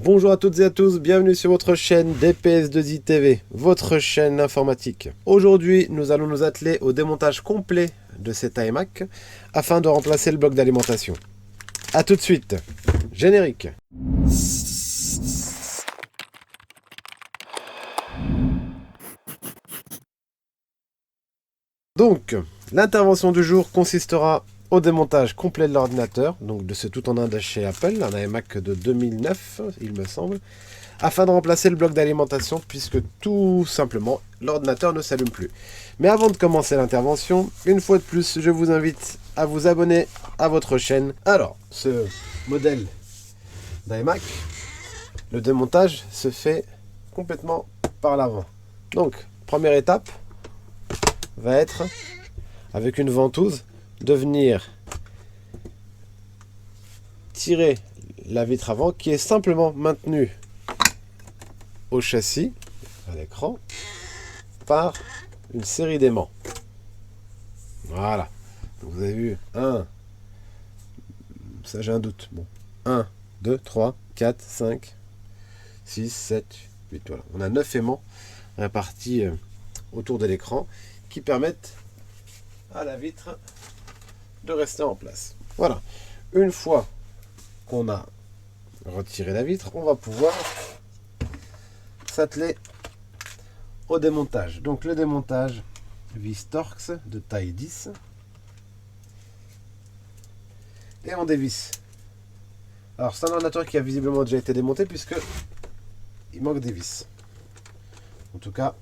Bonjour à toutes et à tous, bienvenue sur votre chaîne DPS2i TV, votre chaîne informatique. Aujourd'hui, nous allons nous atteler au démontage complet de cet iMac afin de remplacer le bloc d'alimentation. A tout de suite, générique. Donc, l'intervention du jour consistera au démontage complet de l'ordinateur, donc de ce tout en un de chez Apple, un iMac de 2009, il me semble, afin de remplacer le bloc d'alimentation puisque tout simplement l'ordinateur ne s'allume plus. Mais avant de commencer l'intervention, une fois de plus, je vous invite à vous abonner à votre chaîne. Alors, ce modèle d'iMac, le démontage se fait complètement par l'avant. Donc, première étape va être, avec une ventouse, de venir tirer la vitre avant qui est simplement maintenue au châssis, à l'écran, par une série d'aimants. Voilà. Donc vous avez vu, ça j'ai un doute. Bon, 1, 2, 3, 4, 5, 6, 7, 8, voilà. On a 9 aimants répartis autour de l'écran qui permettent à la vitre de rester en place. Voilà. Une fois qu'on a retiré la vitre, on va pouvoir s'atteler au démontage. Donc le démontage vis Torx de taille 10 et on dévisse. Alors c'est un ordinateur qui a visiblement déjà été démonté puisque il manque des vis. En tout cas,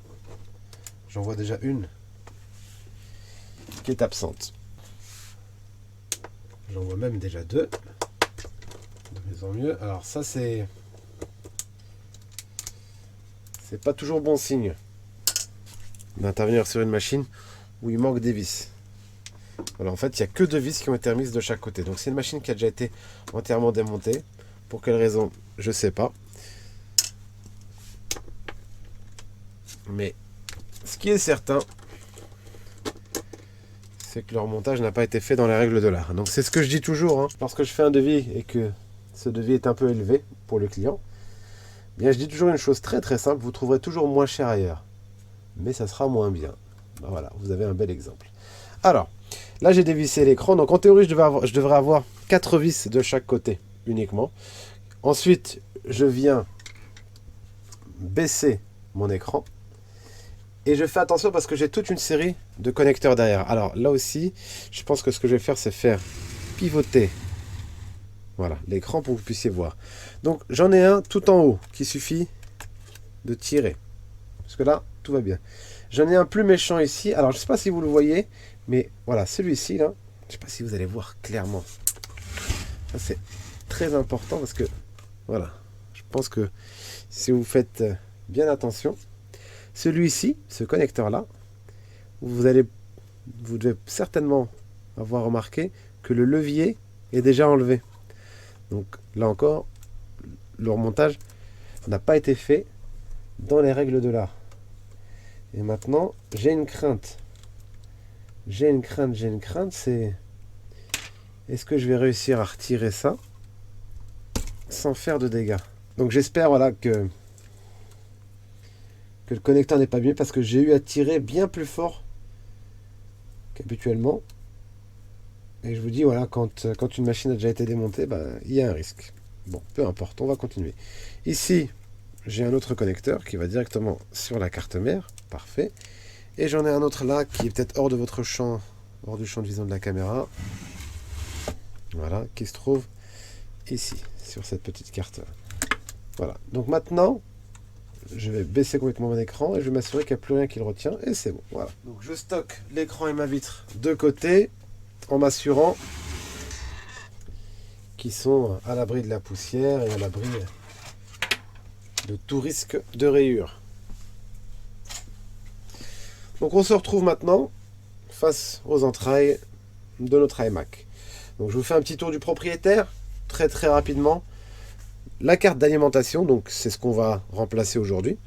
j'en vois déjà une qui est absente. J'en vois même déjà deux. De mieux en mieux. Alors ça c'est pas toujours bon signe d'intervenir sur une machine où il manque des vis. Alors en fait il n'y a que deux vis qui ont été remises de chaque côté. Donc c'est une machine qui a déjà été entièrement démontée. Pour quelle raison, je sais pas. Mais ce qui est certain, c'est que leur montage n'a pas été fait dans les règles de l'art. Donc c'est ce que je dis toujours, lorsque je fais un devis et que ce devis est un peu élevé pour le client, bien je dis toujours une chose très très simple, vous trouverez toujours moins cher ailleurs, mais ça sera moins bien. Ben voilà, vous avez un bel exemple. Alors, là j'ai dévissé l'écran, donc en théorie je devrais avoir 4 vis de chaque côté uniquement. Ensuite, je viens baisser mon écran. Et je fais attention parce que j'ai toute une série de connecteurs derrière. Alors là aussi, je pense que ce que je vais faire, c'est faire pivoter, voilà, l'écran pour que vous puissiez voir. Donc j'en ai un tout en haut qui suffit de tirer. Parce que là, tout va bien. J'en ai un plus méchant ici. Alors je ne sais pas si vous le voyez, mais voilà, celui-ci là, je ne sais pas si vous allez voir clairement. Ça c'est très important parce que, voilà, je pense que si vous faites bien attention, celui-ci, ce connecteur-là, vous devez certainement avoir remarqué que le levier est déjà enlevé. Donc là encore, le remontage n'a pas été fait dans les règles de l'art. Et maintenant, j'ai une crainte. J'ai une crainte, c'est... Est-ce que je vais réussir à retirer ça sans faire de dégâts? Donc j'espère, voilà, que le connecteur n'est pas bien parce que j'ai eu à tirer bien plus fort qu'habituellement. Et je vous dis, voilà, quand une machine a déjà été démontée, il y a un risque. Bon, peu importe, on va continuer. Ici, j'ai un autre connecteur qui va directement sur la carte mère. Parfait. Et j'en ai un autre là qui est peut-être hors de votre champ, hors du champ de vision de la caméra. Voilà, qui se trouve ici, sur cette petite carte. Voilà. Donc maintenant, je vais baisser complètement mon écran et je vais m'assurer qu'il n'y a plus rien qui le retient. Et c'est bon, voilà. Donc je stocke l'écran et ma vitre de côté en m'assurant qu'ils sont à l'abri de la poussière et à l'abri de tout risque de rayures. Donc on se retrouve maintenant face aux entrailles de notre iMac. Donc je vous fais un petit tour du propriétaire, très très rapidement. La carte d'alimentation, donc c'est ce qu'on va remplacer aujourd'hui.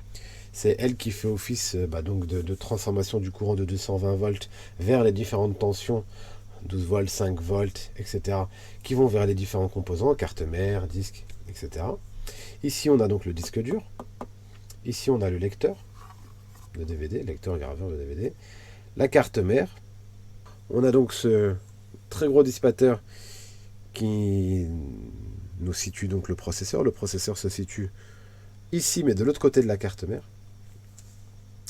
C'est elle qui fait office donc de transformation du courant de 220 volts vers les différentes tensions, 12 volts, 5 volts, etc., qui vont vers les différents composants, carte mère, disque, etc. Ici, on a donc le disque dur. Ici, on a le lecteur de DVD, lecteur graveur de DVD. La carte mère. On a donc ce très gros dissipateur qui nous situe donc le processeur. Le processeur se situe ici, mais de l'autre côté de la carte mère.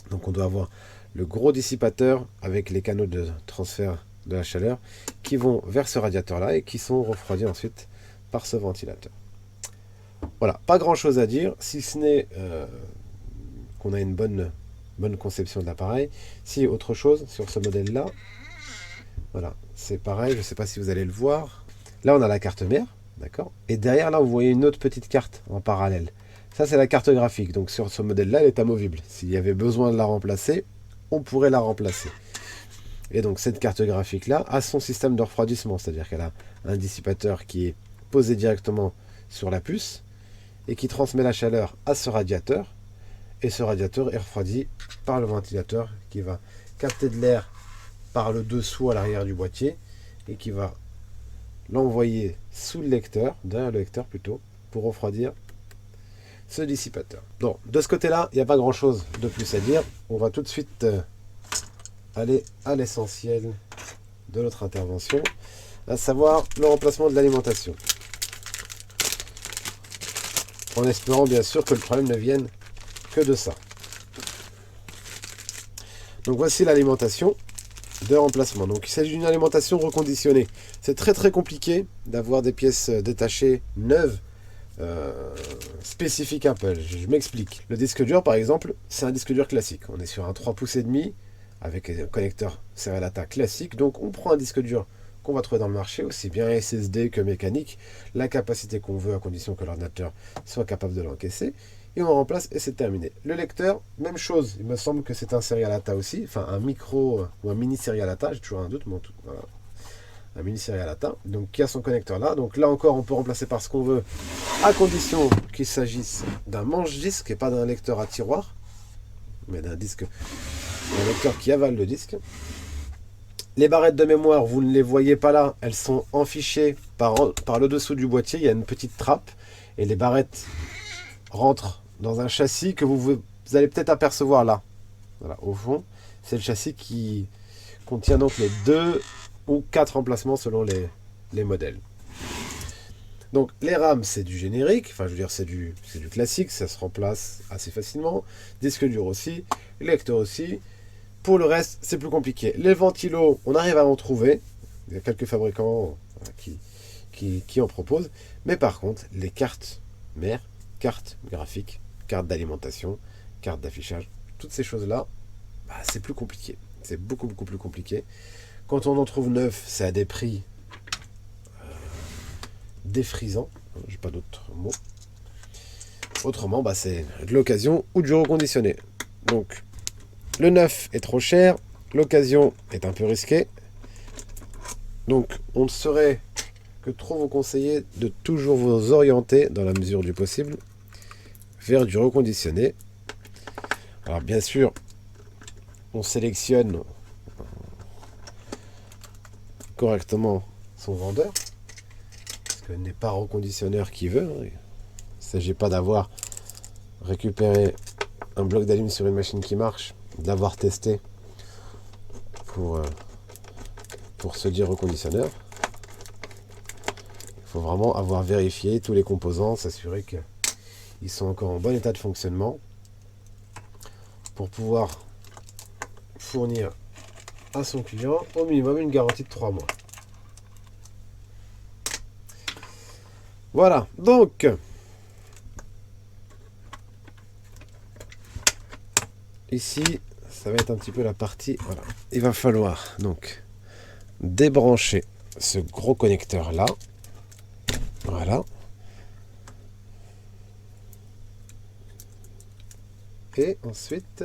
Donc on doit avoir le gros dissipateur avec les canaux de transfert de la chaleur qui vont vers ce radiateur-là et qui sont refroidis ensuite par ce ventilateur. Voilà, pas grand-chose à dire, si ce n'est qu'on a une bonne conception de l'appareil. Si autre chose sur ce modèle-là, voilà, c'est pareil, je ne sais pas si vous allez le voir. Là, on a la carte mère, d'accord. Et derrière, là, vous voyez une autre petite carte en parallèle. Ça, c'est la carte graphique. Donc, sur ce modèle-là, elle est amovible. S'il y avait besoin de la remplacer, on pourrait la remplacer. Et donc, cette carte graphique-là a son système de refroidissement. C'est-à-dire qu'elle a un dissipateur qui est posé directement sur la puce et qui transmet la chaleur à ce radiateur. Et ce radiateur est refroidi par le ventilateur qui va capter de l'air par le dessous à l'arrière du boîtier et qui va l'envoyer sous le lecteur, derrière le lecteur plutôt, pour refroidir ce dissipateur. Donc, de ce côté-là, il n'y a pas grand-chose de plus à dire. On va tout de suite aller à l'essentiel de notre intervention, à savoir le remplacement de l'alimentation. En espérant bien sûr que le problème ne vienne que de ça. Donc voici l'alimentation de remplacement. Donc il s'agit d'une alimentation reconditionnée. C'est très très compliqué d'avoir des pièces détachées neuves spécifiques Apple. Je m'explique. Le disque dur par exemple, c'est un disque dur classique. On est sur un 3 pouces et demi avec un connecteur Serial classique. Donc on prend un disque dur qu'on va trouver dans le marché, aussi bien SSD que mécanique, la capacité qu'on veut à condition que l'ordinateur soit capable de l'encaisser. Et on remplace et c'est terminé. Le lecteur, même chose. Il me semble que c'est un Serial ATA aussi. Enfin, un micro ou un mini Serial ATA. J'ai toujours un doute. Mais voilà. Un mini Serial ATA. Donc, qui a son connecteur là. Donc, là encore, on peut remplacer par ce qu'on veut. À condition qu'il s'agisse d'un manche-disque et pas d'un lecteur à tiroir. Mais d'un lecteur qui avale le disque. Les barrettes de mémoire, vous ne les voyez pas là. Elles sont enfichées par le dessous du boîtier. Il y a une petite trappe. Et les barrettes rentrent dans un châssis que vous allez peut-être apercevoir là. Voilà, au fond, c'est le châssis qui contient donc les 2 ou 4 emplacements selon les modèles. Donc les RAM, c'est du générique, enfin je veux dire c'est du classique, ça se remplace assez facilement. Disque dur aussi, lecteur aussi. Pour le reste, c'est plus compliqué. Les ventilos, on arrive à en trouver. Il y a quelques fabricants qui en proposent. Mais par contre, les cartes mères, carte graphique, carte d'alimentation, carte d'affichage, toutes ces choses-là, c'est plus compliqué. C'est beaucoup plus compliqué. Quand on en trouve neuf, c'est à des prix défrisants. J'ai pas d'autres mots. Autrement, c'est de l'occasion ou du reconditionné. Donc, le neuf est trop cher, l'occasion est un peu risquée. Donc, on ne saurait que trop vous conseiller de toujours vous orienter, dans la mesure du possible, vers du reconditionné. Alors bien sûr, on sélectionne correctement son vendeur, parce que n'est pas reconditionneur qui veut. Il ne s'agit pas d'avoir récupéré un bloc d'allume sur une machine qui marche, d'avoir testé pour se dire reconditionneur. Il faut vraiment avoir vérifié tous les composants, s'assurer qu'ils sont encore en bon état de fonctionnement pour pouvoir fournir à son client au minimum une garantie de 3 mois. Voilà, donc ici ça va être un petit peu la partie, voilà. Il va falloir donc débrancher ce gros connecteur là. Voilà. Et ensuite,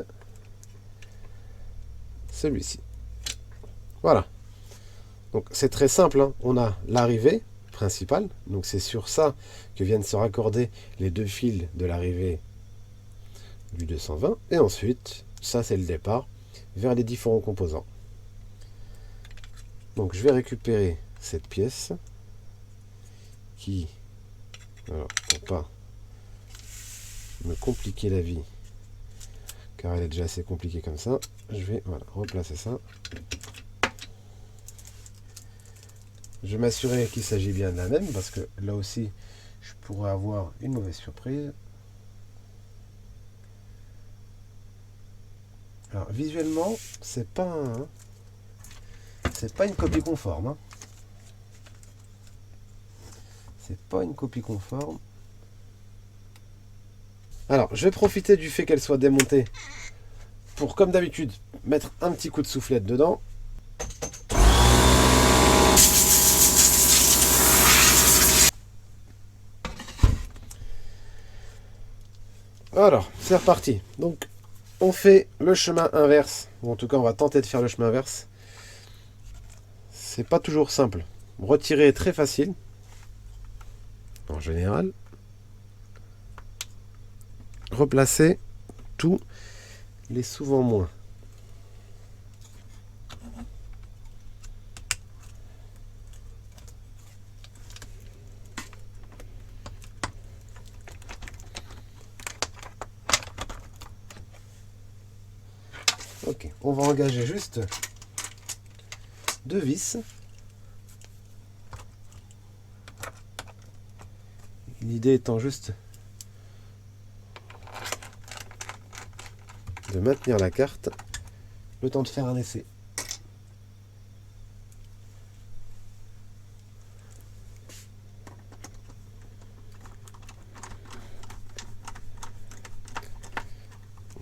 celui-ci. Voilà. Donc c'est très simple, hein. On a l'arrivée principale. Donc c'est sur ça que viennent se raccorder les 2 fils de l'arrivée du 220. Et ensuite, ça c'est le départ vers les différents composants. Donc je vais récupérer cette pièce qui, alors, pour pas me compliquer la vie, car elle est déjà assez compliquée comme ça. Je vais voilà, replacer ça. Je vais m'assurer qu'il s'agit bien de la même, parce que là aussi, je pourrais avoir une mauvaise surprise. Alors visuellement, c'est pas une copie conforme. Hein. C'est pas une copie conforme. Alors, je vais profiter du fait qu'elle soit démontée pour, comme d'habitude, mettre un petit coup de soufflette dedans. Alors, c'est reparti. Donc, on fait le chemin inverse. Ou en tout cas, on va tenter de faire le chemin inverse. C'est pas toujours simple. Retirer est très facile. En général. Replacer tout l'est souvent moins. Ok, on va engager juste 2 vis. L'idée étant juste de maintenir la carte le temps de faire un essai.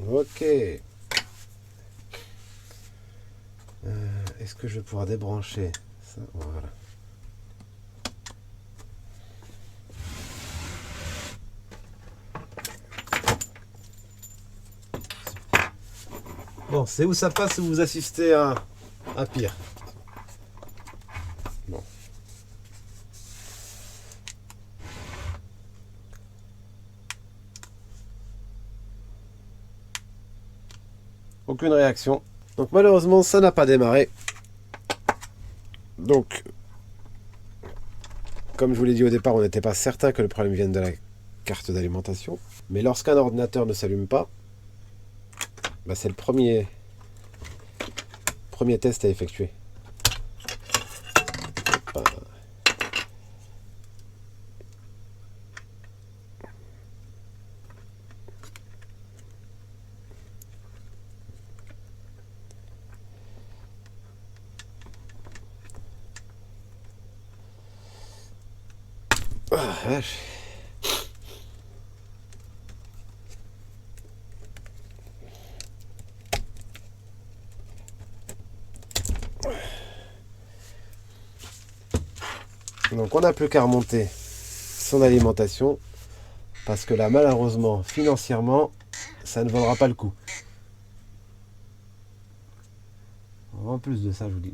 Ok. Est-ce que je vais pouvoir débrancher ça? Voilà. Bon, c'est où ça passe où vous assistez à pire. Bon. Aucune réaction. Donc malheureusement, ça n'a pas démarré. Donc, comme je vous l'ai dit au départ, on n'était pas certain que le problème vienne de la carte d'alimentation. Mais lorsqu'un ordinateur ne s'allume pas, bah c'est le premier test à effectuer. Ah, vache. Donc on n'a plus qu'à remonter son alimentation parce que là malheureusement financièrement ça ne vaudra pas le coup. En plus de ça, je vous dis,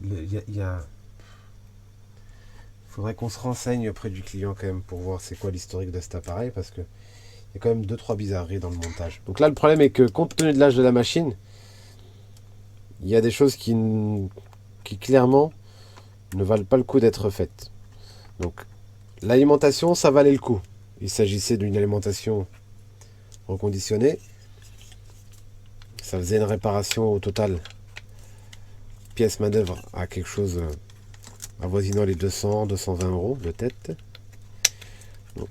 faudrait qu'on se renseigne auprès du client quand même pour voir c'est quoi l'historique de cet appareil parce que il y a quand même 2-3 bizarreries dans le montage. Donc là le problème est que compte tenu de l'âge de la machine, il y a des choses qui clairement ne valent pas le coup d'être faites. Donc l'alimentation, ça valait le coup. Il s'agissait d'une alimentation reconditionnée. Ça faisait une réparation au total, pièce main-d'œuvre, à quelque chose avoisinant les 200-220 euros de tête. Donc,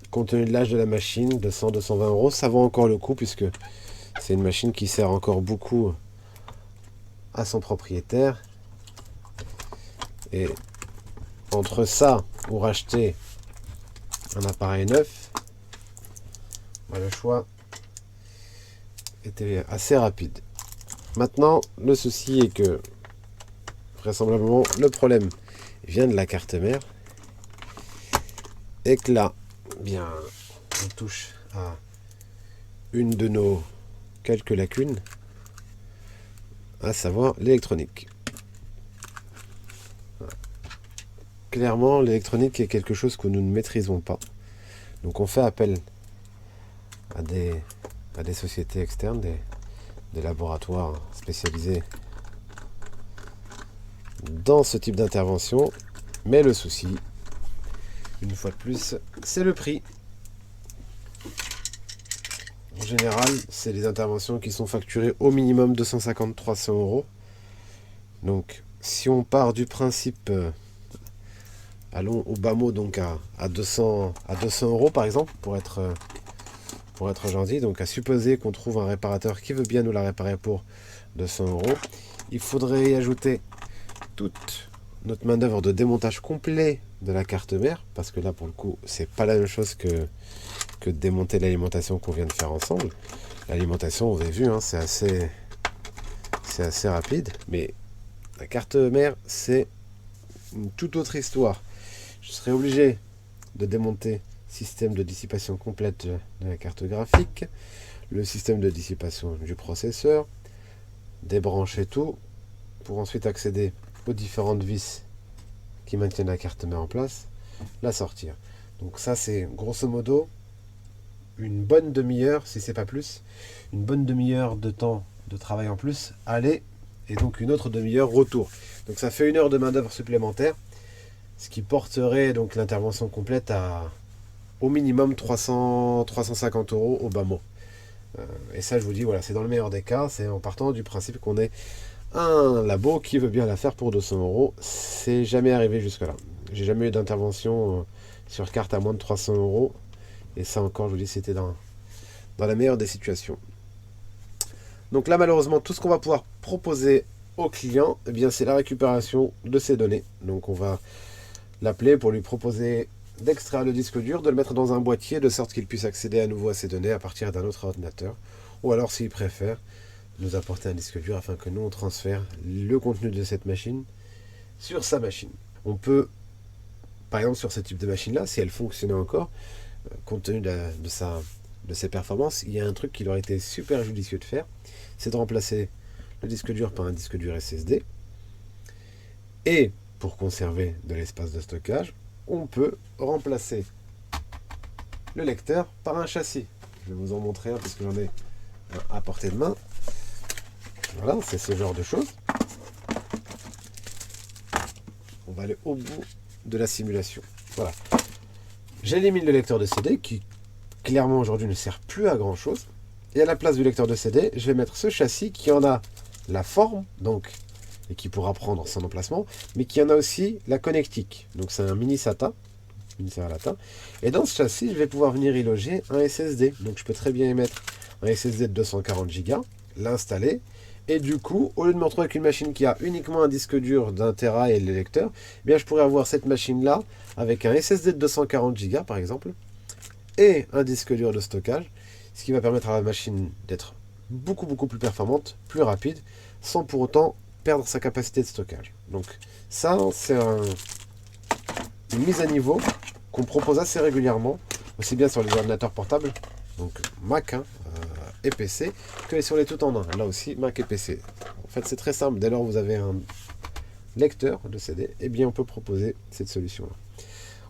compte tenu de l'âge de la machine, 200-220 euros, ça vaut encore le coup puisque c'est une machine qui sert encore beaucoup à son propriétaire. Et entre ça ou racheter un appareil neuf, le choix était assez rapide. Maintenant, le souci est que vraisemblablement le problème vient de la carte mère et que là, bien, on touche à une de nos quelques lacunes, à savoir l'électronique. Clairement, l'électronique est quelque chose que nous ne maîtrisons pas. Donc on fait appel à des sociétés externes, des laboratoires spécialisés dans ce type d'intervention. Mais le souci, une fois de plus, c'est le prix. général, c'est des interventions qui sont facturées au minimum 250-300 euros. Donc, si on part du principe, allons au bas mot, donc à 200 euros par exemple, pour être gentil, donc à supposer qu'on trouve un réparateur qui veut bien nous la réparer pour 200 euros, il faudrait y ajouter toute notre main d'œuvre de démontage complet de la carte mère, parce que là pour le coup c'est pas la même chose que de démonter l'alimentation qu'on vient de faire ensemble. L'alimentation, vous avez vu, hein, c'est assez rapide, mais la carte mère c'est une toute autre histoire. Je serais obligé de démonter système de dissipation complète de la carte graphique, le système de dissipation du processeur, débrancher tout pour ensuite accéder aux différentes vis qui maintiennent la carte mère en place, la sortir. Donc ça c'est grosso modo une bonne demi-heure, si c'est pas plus, une bonne demi-heure de temps de travail en plus, aller, et donc une autre demi-heure retour. Donc ça fait 1 heure de main d'œuvre supplémentaire, ce qui porterait donc l'intervention complète à au minimum 350 euros au bas mot. Et ça je vous dis, voilà, c'est dans le meilleur des cas, c'est en partant du principe qu'on est un labo qui veut bien la faire pour 200 euros. C'est jamais arrivé jusque là. J'ai jamais eu d'intervention sur carte à moins de 300 euros. Et ça encore, je vous dis, c'était dans la meilleure des situations. Donc là, malheureusement, tout ce qu'on va pouvoir proposer au client, eh bien, c'est la récupération de ces données. Donc on va l'appeler pour lui proposer d'extraire le disque dur, de le mettre dans un boîtier, de sorte qu'il puisse accéder à nouveau à ces données à partir d'un autre ordinateur. Ou alors, s'il préfère, nous apporter un disque dur afin que nous, on transfère le contenu de cette machine sur sa machine. On peut, par exemple, sur ce type de machine-là, si elle fonctionnait encore, compte tenu de ses performances, il y a un truc qui aurait été super judicieux de faire, c'est de remplacer le disque dur par un disque dur SSD. Et pour conserver de l'espace de stockage, on peut remplacer le lecteur par un châssis. Je vais vous en montrer un parce que j'en ai un à portée de main. Voilà, c'est ce genre de choses. On va aller au bout de la simulation. Voilà. J'élimine le lecteur de CD qui clairement aujourd'hui ne sert plus à grand chose. Et à la place du lecteur de CD, je vais mettre ce châssis qui en a la forme, donc, et qui pourra prendre son emplacement, mais qui en a aussi la connectique. Donc c'est un mini SATA. Et dans ce châssis, je vais pouvoir venir y loger un SSD. Donc je peux très bien y mettre un SSD de 240 Go, l'installer. Et du coup, au lieu de me retrouver avec une machine qui a uniquement un disque dur d'1 Tera et le lecteur, eh bien je pourrais avoir cette machine-là avec un SSD de 240 Go par exemple, et un disque dur de stockage, ce qui va permettre à la machine d'être beaucoup plus performante, plus rapide, sans pour autant perdre sa capacité de stockage. Donc ça, c'est une mise à niveau qu'on propose assez régulièrement, aussi bien sur les ordinateurs portables, donc Mac et PC, que sur les tout en un, là aussi Mac et PC. En fait c'est très simple, dès lors vous avez un lecteur de CD, et bien on peut proposer cette solution-là.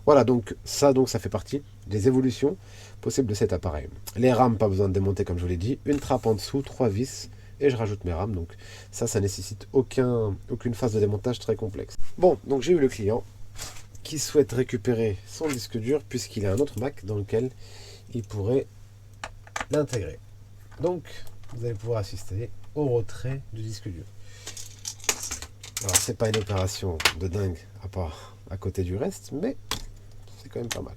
Voilà, donc ça fait partie des évolutions possibles de cet appareil. Les rames, pas besoin de démonter comme je vous l'ai dit, une trappe en dessous, 3 vis, et je rajoute mes rames, donc ça nécessite aucune phase de démontage très complexe. Bon, donc j'ai eu le client qui souhaite récupérer son disque dur puisqu'il a un autre Mac dans lequel il pourrait l'intégrer. Donc, vous allez pouvoir assister au retrait du disque dur. Alors, c'est pas une opération de dingue à côté du reste, mais c'est quand même pas mal.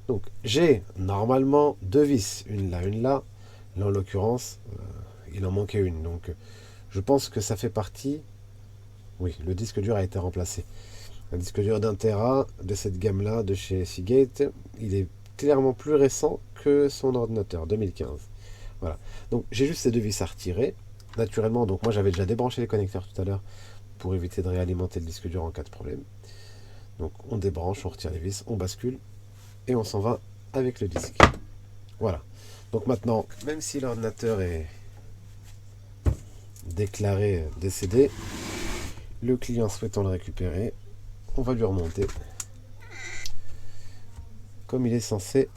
Donc, j'ai normalement 2 vis, une là. Là, en l'occurrence, il en manquait une. Donc, je pense que ça fait partie... Oui, le disque dur a été remplacé. Un disque dur d'1 Tera de cette gamme-là, de chez Seagate, il est clairement plus récent que son ordinateur, 2015. Voilà. Donc j'ai juste ces 2 vis à retirer. Naturellement, donc moi j'avais déjà débranché les connecteurs tout à l'heure pour éviter de réalimenter le disque dur en cas de problème. Donc on débranche, on retire les vis, on bascule et on s'en va avec le disque. Voilà. Donc maintenant, même si l'ordinateur est déclaré décédé, le client souhaitant le récupérer, on va lui remonter comme il est censé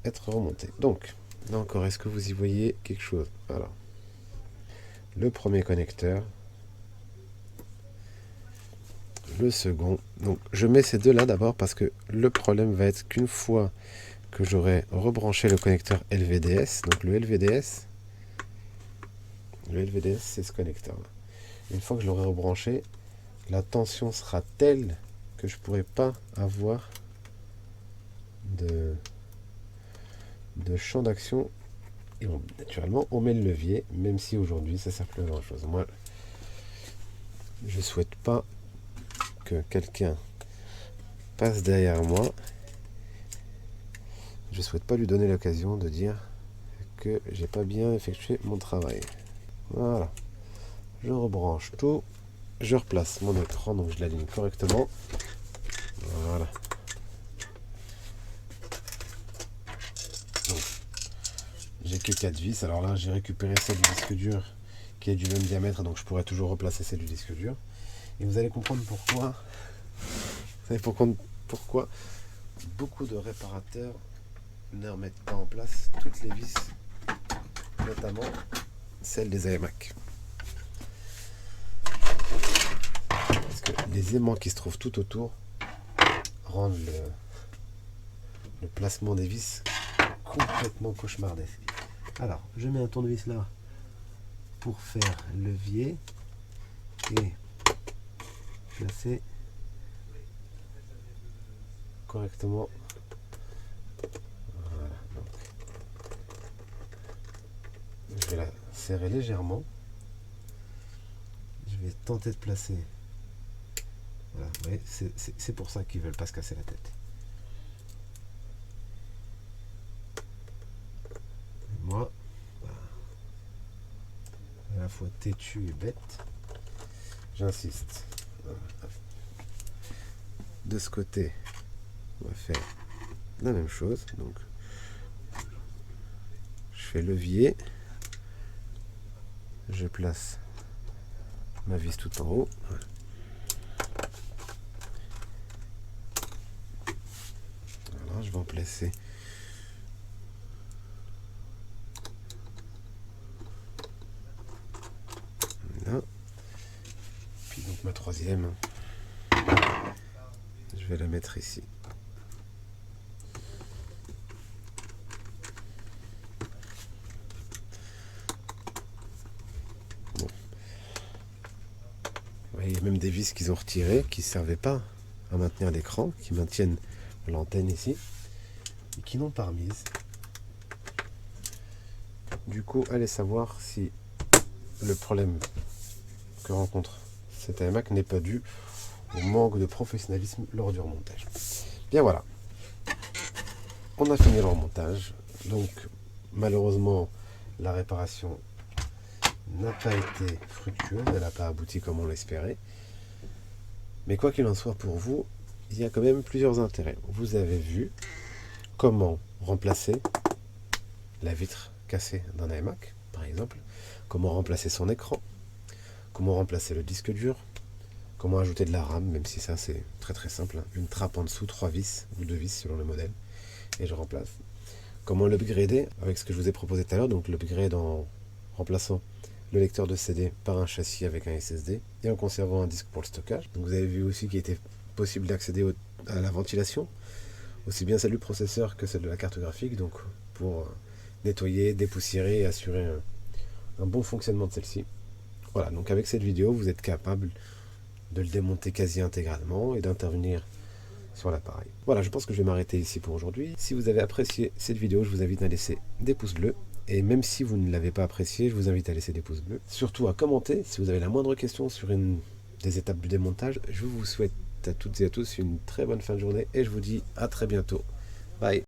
être remonté. Donc, là encore, est-ce que vous y voyez quelque chose? Alors, le premier connecteur, le second. Donc, je mets ces deux-là d'abord parce que le problème va être qu'une fois que j'aurai rebranché le connecteur LVDS. Donc le LVDS c'est ce connecteur là. Une fois que je l'aurai rebranché, la tension sera telle que je ne pourrai pas avoir de champ d'action. Et naturellement, on met le levier, même si aujourd'hui ça ne sert plus à grand chose. Moi, je souhaite pas que quelqu'un passe derrière moi. Je souhaite pas lui donner l'occasion de dire que j'ai pas bien effectué mon travail. Voilà. Je rebranche tout. Je replace mon écran, donc je l'aligne correctement. Voilà. Donc, j'ai que 4 vis. Alors là, j'ai récupéré celle du disque dur qui est du même diamètre, donc je pourrais toujours replacer celle du disque dur. Et vous allez comprendre pourquoi. Vous savez pourquoi beaucoup de réparateurs ne remettent pas en place toutes les vis, notamment celles des iMac. Parce que les aimants qui se trouvent tout autour rendent le placement des vis complètement cauchemardesque. Alors, je mets un tournevis là pour faire levier et placer correctement. Voilà, donc je vais la serrer légèrement. Je vais tenter de placer. Voilà, vous voyez, c'est pour ça qu'ils veulent pas se casser la tête. Et moi, à la fois têtu et bête, j'insiste. De ce côté, on va faire la même chose. Donc, je fais levier, je place ma vis tout en haut. Voilà, je vais en placer là. Puis donc ma troisième, je vais la mettre ici. Bon. Il y a même des vis qu'ils ont retirées qui ne servaient pas à maintenir l'écran, qui maintiennent l'antenne ici, et qui n'ont pas remise. Du coup, allez savoir si le problème que rencontre cet iMac n'est pas dû au manque de professionnalisme lors du remontage. Bien voilà, on a fini le remontage. Donc malheureusement la réparation n'a pas été fructueuse, elle n'a pas abouti comme on l'espérait. Mais quoi qu'il en soit pour vous, il y a quand même plusieurs intérêts. Vous avez vu comment remplacer la vitre cassée d'un iMac, par exemple, comment remplacer son écran, comment remplacer le disque dur, comment ajouter de la RAM, même si ça c'est très très simple, hein. Une trappe en dessous, 3 vis ou 2 vis selon le modèle, et je remplace. Comment l'upgrader avec ce que je vous ai proposé tout à l'heure, donc l'upgrade en remplaçant le lecteur de CD par un châssis avec un SSD et en conservant un disque pour le stockage. Donc vous avez vu aussi qu'il était possible d'accéder à la ventilation, aussi bien celle du processeur que celle de la carte graphique, donc pour nettoyer, dépoussiérer et assurer un bon fonctionnement de celle-ci. Voilà, donc avec cette vidéo, vous êtes capable de le démonter quasi intégralement et d'intervenir sur l'appareil. Voilà, je pense que je vais m'arrêter ici pour aujourd'hui. Si vous avez apprécié cette vidéo, je vous invite à laisser des pouces bleus. Et même si vous ne l'avez pas apprécié, je vous invite à laisser des pouces bleus. Surtout à commenter si vous avez la moindre question sur une des étapes du démontage. Je vous souhaite à toutes et à tous une très bonne fin de journée et je vous dis à très bientôt. Bye.